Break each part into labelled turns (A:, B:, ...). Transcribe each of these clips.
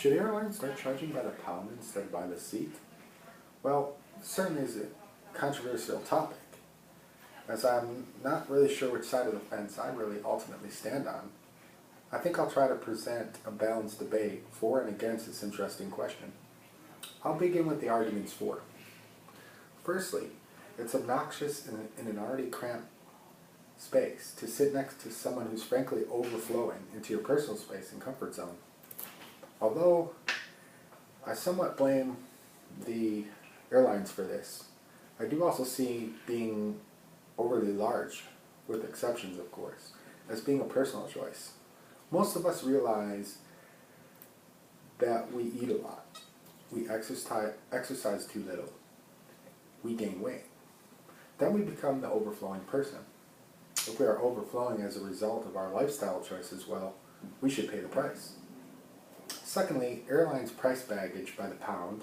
A: Should airlines start charging by the pound instead of by the seat? Well, certainly is a controversial topic, as I'm not really sure which side of the fence I really ultimately stand on. I think I'll try to present a balanced debate for and against this interesting question. I'll begin with the arguments for. Firstly, it's obnoxious in an already cramped space to sit next to someone who's frankly overflowing into your personal space and comfort zone. Although I somewhat blame the airlines for this, I do also see being overly large, with exceptions of course, as being a personal choice. Most of us realize that we eat a lot, we exercise too little, we gain weight. Then we become the overflowing person. If we are overflowing as a result of our lifestyle choices, well, we should pay the price. Secondly, airlines price baggage by the pound,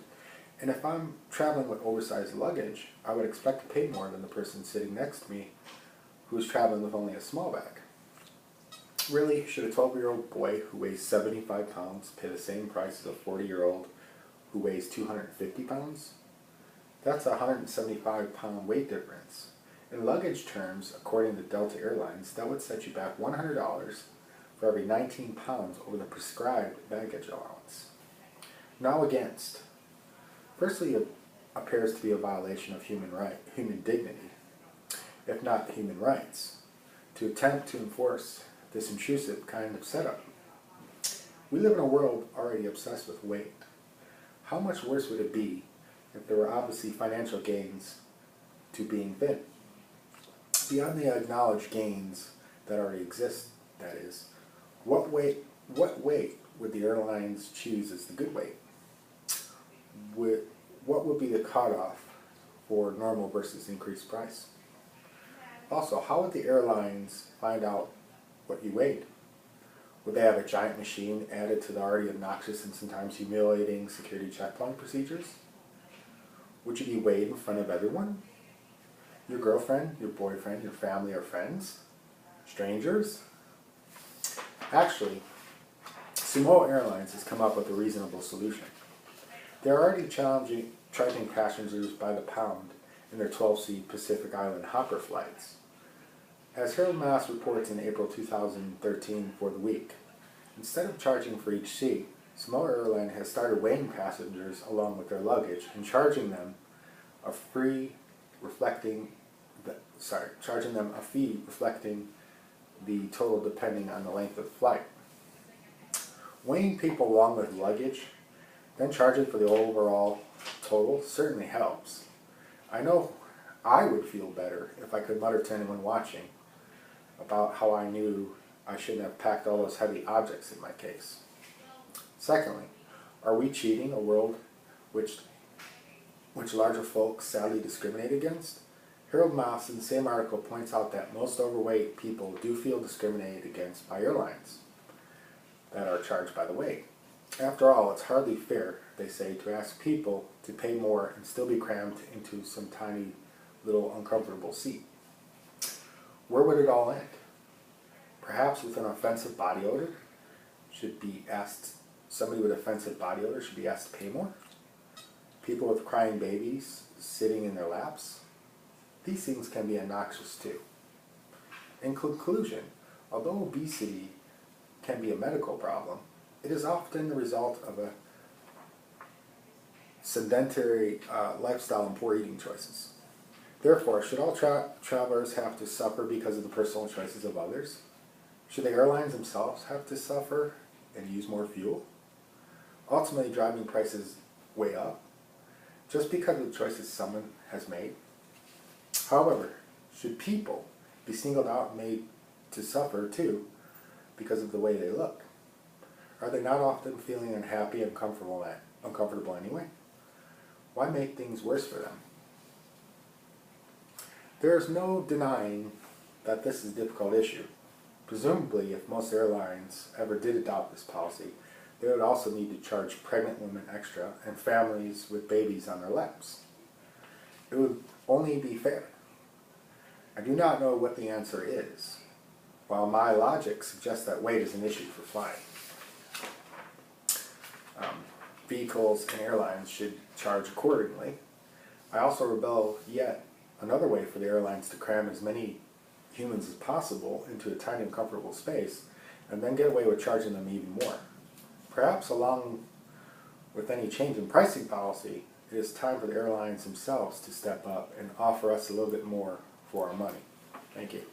A: and if I'm traveling with oversized luggage, I would expect to pay more than the person sitting next to me who is traveling with only a small bag. Really, should a 12-year-old boy who weighs 75 pounds pay the same price as a 40-year-old who weighs 250 pounds? That's a 175-pound weight difference. In luggage terms, according to Delta Airlines, that would set you back $100 for every 19 pounds over the prescribed baggage allowance. Now against. Firstly, it appears to be a violation of human dignity, if not human rights, to attempt to enforce this intrusive kind of setup. We live in a world already obsessed with weight. How much worse would it be if there were obviously financial gains to being thin? Beyond the acknowledged gains that already exist, that is, what weight would the airlines choose as the good weight? What would be the cutoff for normal versus increased price? Also, how would the airlines find out what you weighed? Would they have a giant machine added to the already obnoxious and sometimes humiliating security checkpoint procedures? Would you be weighed in front of everyone? Your girlfriend, your boyfriend, your family or friends? Strangers? Actually, Samoa Airlines has come up with a reasonable solution. They're already charging passengers by the pound in their 12-seat Pacific Island Hopper flights. As Harold Mass reports in April 2013 for The Week, instead of charging for each seat, Samoa Airline has started weighing passengers along with their luggage and charging them a fee reflecting the total depending on the length of the flight. Weighing people along with luggage, then charging for the overall total certainly helps. I know I would feel better if I could mutter to anyone watching about how I knew I shouldn't have packed all those heavy objects in my case. Secondly, are we cheating a world which larger folks sadly discriminate against? Harold Mass in the same article points out that most overweight people do feel discriminated against by airlines that are charged by the weight. After all, it's hardly fair, they say, to ask people to pay more and still be crammed into some tiny little uncomfortable seat. Where would it all end? Perhaps with an offensive body odor? Somebody with offensive body odor should be asked to pay more? People with crying babies sitting in their laps? These things can be obnoxious too. In conclusion, although obesity can be a medical problem, it is often the result of a sedentary lifestyle and poor eating choices. Therefore, should all travelers have to suffer because of the personal choices of others? Should the airlines themselves have to suffer and use more fuel? Ultimately, driving prices way up, just because of the choices someone has made. However, should people be singled out and made to suffer too because of the way they look? Are they not often feeling unhappy and uncomfortable anyway? Why make things worse for them? There is no denying that this is a difficult issue. Presumably, if most airlines ever did adopt this policy, they would also need to charge pregnant women extra and families with babies on their laps. It would only be fair. I do not know what the answer is, while my logic suggests that weight is an issue for flying. vehicles and airlines should charge accordingly. I also rebel yet another way for the airlines to cram as many humans as possible into a tiny and comfortable space and then get away with charging them even more. Perhaps along with any change in pricing policy, it is time for the airlines themselves to step up and offer us a little bit more for our money. Thank you.